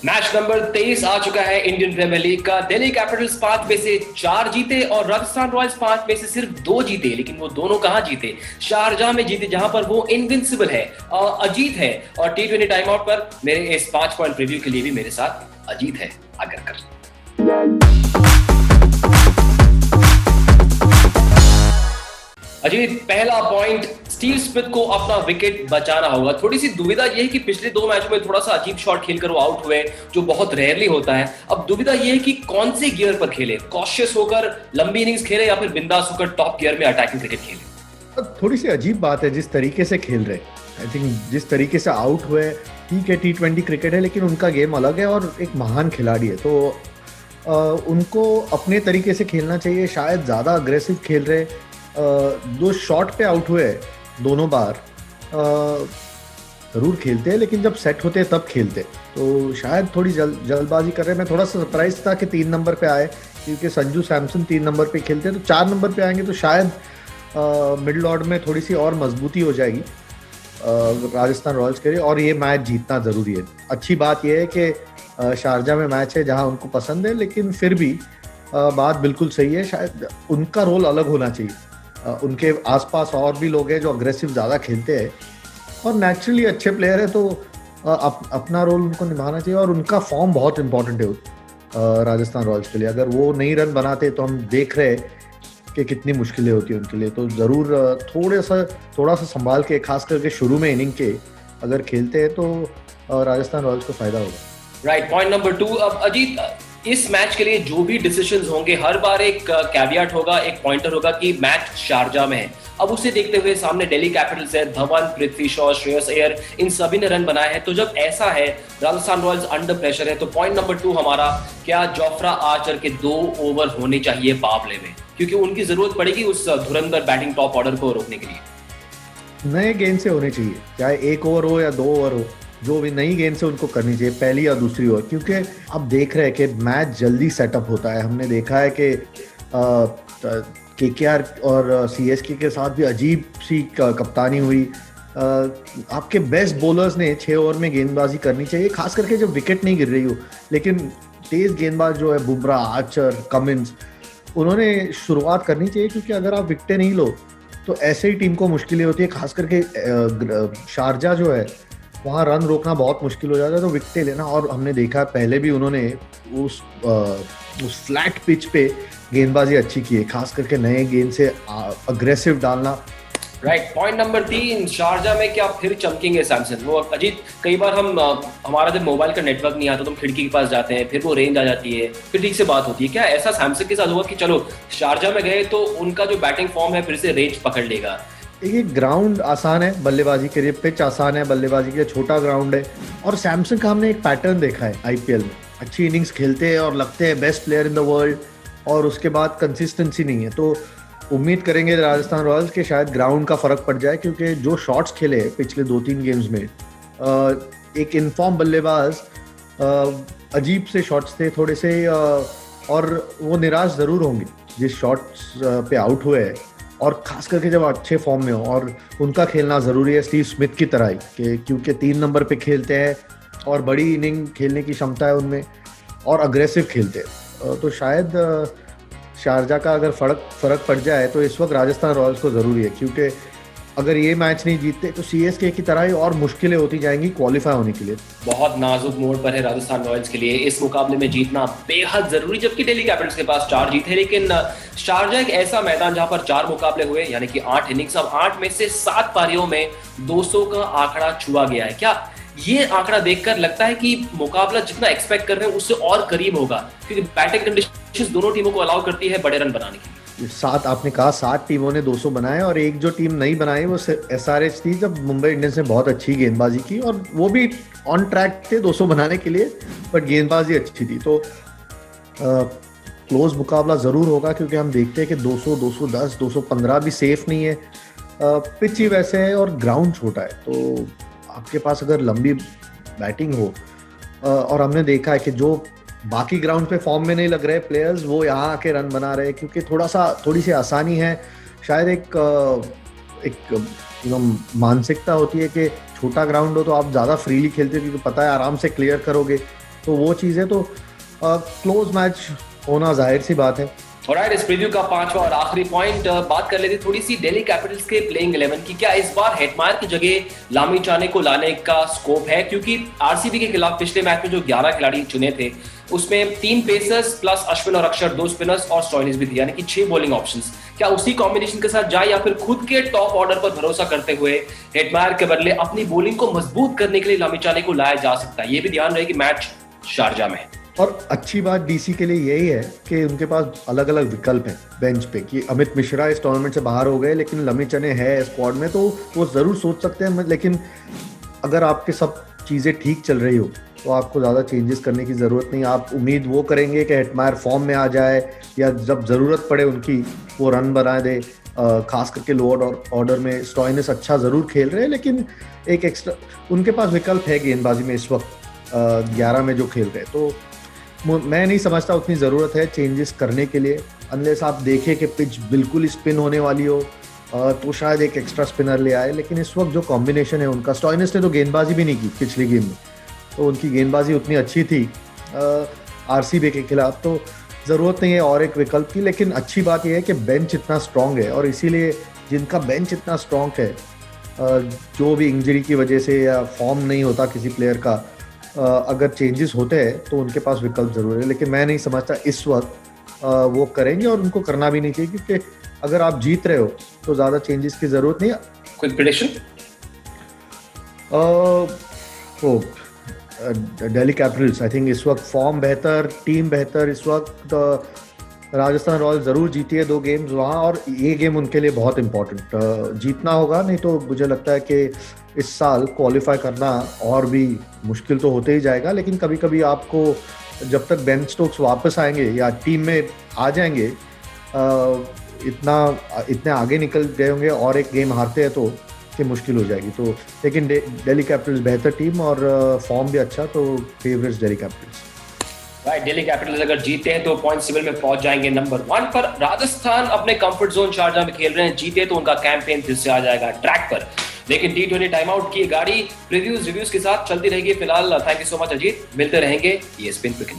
Match number 23 आ चुका है Indian premiere league का। दिल्ली कैपिटल्स 5 में से 4 जीते और राजस्थान रॉयल्स 5 में से सिर्फ 2 जीते। लेकिन वो दोनों कहां जीते? शारजाह में जीते, जहां पर वो इनविंसिबल है, अजीत है। और टी20 टाइम आउट पर मेरे इस 5 पॉइंट रिव्यू के लिए भी मेरे साथ अजीत है। अगर कर अजीत, पहला पॉइंट, स्टीव स्मिथ को अपना विकेट बचाना होगा। थोड़ी सी दुविधा यह है कि पिछले 2 मैचों में थोड़ा सा अजीब शॉट खेलकर वो आउट हुए, जो बहुत रेयरली होता है। अब दुविधा यह है कि कौन से गियर पर खेले, कॉशियस होकर लंबी इनिंग्स खेले या फिर बिंदास होकर टॉप गियर में अटैकिंग क्रिकेट खेले। थोड़ी सी अजीब बात है जिस तरीके से खेल रहे। आई थिंक जिस तरीके से आउट हुए, ठीक है टी20 क्रिकेट है लेकिन उनका गेम अलग है और एक महान खिलाड़ी है, तो उनको अपने तरीके से खेलना चाहिए। शायद ज़्यादा अग्रेसिव खेल रहे। जो शॉट पे आउट हुए दोनों बार ज़रूर खेलते हैं, लेकिन जब सेट होते हैं तब खेलते। तो शायद थोड़ी जल्दबाजी कर रहे हैं। मैं थोड़ा सा सरप्राइज था कि 3 नंबर पे आए, क्योंकि संजू सैमसन 3 नंबर पे खेलते हैं, तो 4 नंबर पे आएंगे तो शायद मिडिल ऑर्डर में थोड़ी सी और मजबूती हो जाएगी राजस्थान रॉयल्स के लिए, और ये मैच जीतना ज़रूरी है। अच्छी बात यह है कि शारजाह में मैच है जहां उनको पसंद है, लेकिन फिर भी बात बिल्कुल सही है। शायद उनका रोल अलग होना चाहिए। उनके आसपास और भी लोग हैं जो अग्रेसिव ज़्यादा खेलते हैं और नेचुरली अच्छे प्लेयर है, तो अपना रोल उनको निभाना चाहिए। और उनका फॉर्म बहुत इंपॉर्टेंट है राजस्थान रॉयल्स के लिए। अगर वो नहीं रन बनाते तो हम देख रहे हैं कि कितनी मुश्किलें होती हैं उनके लिए। तो ज़रूर थोड़ा सा संभाल के, खास करके शुरू में इनिंग के अगर खेलते हैं तो राजस्थान रॉयल्स को फायदा होगा। Right, point number 2। अब अजीत, इस मैच के लिए जो भी डिसीजंस होंगे, हर बार एक कैवियट होगा, एक पॉइंटर होगा कि मैच शारजाह में है। अब उसे देखते हुए सामने दिल्ली कैपिटल्स है, धवन, पृथ्वी शॉ, श्रेयस अय्यर, इन सभी ने रन बनाए हैं। तो जब ऐसा है, राजस्थान रॉयल्स अंडर प्रेशर है, तो पॉइंट नंबर 2 हमारा, क्या जोफ्रा आर्चर के 2 ओवर होने चाहिए बावले में? क्योंकि उनकी जरूरत पड़ेगी उस धुरंधर बैटिंग टॉप ऑर्डर को रोकने के लिए। नए गेंद से होने चाहिए, चाहे 1 ओवर हो या 2 ओवर हो, जो भी नई गेंद से उनको करनी चाहिए, पहली या दूसरी ओवर। क्योंकि अब देख रहे हैं कि मैच जल्दी सेटअप होता है। हमने देखा है कि केकेआर और सीएसके के साथ भी अजीब सी कप्तानी हुई। आपके बेस्ट बॉलर्स ने 6 ओवर में गेंदबाजी करनी चाहिए, खास करके जब विकेट नहीं गिर रही हो। लेकिन तेज गेंदबाज जो है बुमराह, आर्चर, कमिंस, उन्होंने शुरुआत करनी चाहिए, क्योंकि अगर आप विकेटें नहीं लो तो ऐसे ही टीम को मुश्किलें होती है। खास करके शारजाह जो है, वहाँ रन रोकना बहुत मुश्किल हो जाता है, तो विकेटें लेना। और हमने देखा पहले भी उन्होंने उस फ्लैट पिच पे गेंदबाजी अच्छी की है, खास करके नए गेंद से अग्रेसिव डालना। राइट, पॉइंट नंबर 3, शारजाह में क्या फिर चमकेंगे सैमसन? वो अजीत, कई बार हमारा जब मोबाइल का नेटवर्क नहीं आता तो हम खिड़की के पास जाते हैं, फिर वो रेंज आ जाती है, फिर ठीक से बात होती है। क्या ऐसा सैमसन के साथ हुआ कि चलो शारजाह में गए तो उनका जो बैटिंग फॉर्म है फिर से रेंज पकड़ लेगा? ये ग्राउंड आसान है बल्लेबाजी के लिए, पिच आसान है बल्लेबाजी के लिए, छोटा ग्राउंड है। और सैमसन का हमने एक पैटर्न देखा है आईपीएल में, अच्छी इनिंग्स खेलते हैं और लगते हैं best player in the world, और उसके बाद कंसिस्टेंसी नहीं है। तो उम्मीद करेंगे राजस्थान रॉयल्स के शायद ग्राउंड का फर्क पड़ जाए, क्योंकि जो शॉट्स खेले पिछले 2-3 गेम्स में, एक इनफॉर्म बल्लेबाज, अजीब से शॉट्स थे थोड़े से, और वो निराश ज़रूर होंगे जिस शॉट्स पे आउट हुए हैं। और खास करके जब अच्छे फॉर्म में हो, और उनका खेलना ज़रूरी है स्टीव स्मिथ की तरह ही, क्योंकि 3 नंबर पे खेलते हैं और बड़ी इनिंग खेलने की क्षमता है उनमें, और अग्रेसिव खेलते हैं। तो शायद शारजाह का अगर फ़र्क पड़ जाए तो इस वक्त राजस्थान रॉयल्स को ज़रूरी है, क्योंकि अगर ये मैच नहीं जीतते तो सीएसके की तरह ही और मुश्किलें होती जाएंगी क्वालिफाई होने के लिए। बहुत नाजुक मोड़ पर है राजस्थान रॉयल्स के लिए इस मुकाबले में जीतना बेहद जरूरी, जबकि दिल्ली कैपिटल्स के पास 4 जीत है। लेकिन शारजाह एक ऐसा मैदान जहां पर 4 मुकाबले हुए, यानी कि 8 इनिंग्स, अब 8 में से 7 पारियों में 200 का आंकड़ा छुआ गया है। क्या ये आंकड़ा देखकर लगता है कि मुकाबला जितना एक्सपेक्ट कर रहे हैं उससे और करीब होगा? क्योंकि बैटिंग कंडीशंस दोनों टीमों को अलाउ करती है बड़े रन बनाने की। 7 आपने कहा, 7 टीमों ने 200 बनाए, और एक जो टीम नहीं बनाई वो एसआरएच थी, जब मुंबई इंडियंस ने बहुत अच्छी गेंदबाजी की और वो भी ऑन ट्रैक थे 200 बनाने के लिए, बट गेंदबाजी अच्छी थी। तो क्लोज मुकाबला ज़रूर होगा, क्योंकि हम देखते हैं कि 200, 210, 215 भी सेफ नहीं है। पिच ही वैसे है और ग्राउंड छोटा है, तो आपके पास अगर लंबी बैटिंग हो, और हमने देखा है कि जो बाकी ग्राउंड पे फॉर्म में नहीं लग रहे प्लेयर्स, वो यहाँ आके रन बना रहे हैं, क्योंकि थोड़ी सी आसानी है। शायद एक मानसिकता होती है कि छोटा ग्राउंड हो तो आप ज़्यादा फ्रीली खेलते हो, क्योंकि पता है आराम से क्लियर करोगे। तो वो चीज़ें तो क्लोज मैच होना जाहिर सी बात है। ऑलराइट, इस प्रीव्यू का पांचवा और आखिरी पॉइंट बात कर लेते थोड़ी सी दिल्ली कैपिटल्स के प्लेइंग 11 की। क्या इस बार हेटमायर की जगह लामिछाने को लाने का स्कोप है? क्योंकि आरसीबी के खिलाफ पिछले मैच में जो 11 खिलाड़ी चुने थे उसमें 3 पेसर्स प्लस अश्विन और अक्षर, 2 स्पिनर्स और स्टॉइनिस भी थे, यानी कि 6 बॉलिंग ऑप्शंस। क्या उसी कॉम्बिनेशन के साथ जाए या फिर खुद के टॉप ऑर्डर पर भरोसा करते हुए हेटमायर के बदले अपनी बॉलिंग को मजबूत करने के लिए लामिछाने को लाया जा सकता है? ये भी ध्यान रहे कि मैच शारजा में है। और अच्छी बात डीसी के लिए यही है कि उनके पास अलग अलग विकल्प हैं बेंच पे, कि अमित मिश्रा इस टूर्नामेंट से बाहर हो गए लेकिन लामिछाने है स्क्वाड में, तो वो ज़रूर सोच सकते हैं। लेकिन अगर आपके सब चीज़ें ठीक चल रही हो तो आपको ज़्यादा चेंजेस करने की ज़रूरत नहीं। आप उम्मीद वो करेंगे कि हेटमायर फॉर्म में आ जाए या जब ज़रूरत पड़े उनकी वो रन बना दे। खास करके लोअर ऑर्डर में स्टॉइनिस अच्छा ज़रूर खेल रहे हैं, लेकिन एक एक्स्ट्रा उनके पास विकल्प है गेंदबाजी में इस वक्त 11 में जो खेल रहे हैं। तो मैं नहीं समझता उतनी ज़रूरत है चेंजेस करने के लिए, अनलेस आप देखें कि पिच बिल्कुल स्पिन होने वाली हो तो शायद एक एक्स्ट्रा स्पिनर ले आए। लेकिन इस वक्त जो कॉम्बिनेशन है उनका, स्टॉइनिस ने तो गेंदबाजी भी नहीं की पिछली गेम में, तो उनकी गेंदबाजी उतनी अच्छी थी आरसीबी के खिलाफ, तो ज़रूरत नहीं है और एक विकल्प की। लेकिन अच्छी बात यह है कि बेंच इतना स्ट्रॉन्ग है, और इसीलिए जिनका बेंच इतना स्ट्रॉन्ग है, जो भी इंजरी की वजह से या फॉर्म नहीं होता किसी प्लेयर का, अगर चेंजेस होते हैं तो उनके पास विकल्प ज़रूर है। लेकिन मैं नहीं समझता इस वक्त वो करेंगे, और उनको करना भी नहीं चाहिए, क्योंकि अगर आप जीत रहे हो तो ज़्यादा चेंजेस की ज़रूरत नहीं है। Quick prediction? Delhi Capitals, I think इस वक्त फॉर्म बेहतर, टीम बेहतर। इस वक्त राजस्थान रॉयल्स ज़रूर जीती है 2 गेम्स वहाँ, और ये गेम उनके लिए बहुत इंपॉर्टेंट जीतना होगा। नहीं तो मुझे लगता है कि इस साल क्वालिफाई करना और भी मुश्किल तो होते ही जाएगा। लेकिन कभी कभी आपको जब तक बेन स्टोक्स वापस आएंगे या टीम में आ जाएंगे, इतने आगे निकल गए होंगे और एक गेम हारते हैं तो कि मुश्किल हो जाएगी। तो लेकिन दिल्ली कैपिटल्स बेहतर टीम और फॉर्म भी अच्छा, तो favourites Delhi Capitals. Right, Delhi Capitals अगर जीते हैं तो पॉइंट टेबल में पहुंच जाएंगे नंबर 1 पर। राजस्थान अपने कंफर्ट जोन शारजा में खेल रहे हैं, जीते तो उनका कैंपेन फिर से आ जाएगा ट्रैक पर। लेकिन T20 टाइम आउट की गाड़ी रिव्यूज के साथ चलती रहेगी फिलहाल। Thank you so much Ajit, मिलते रहेंगे ESPN क्रिकेट।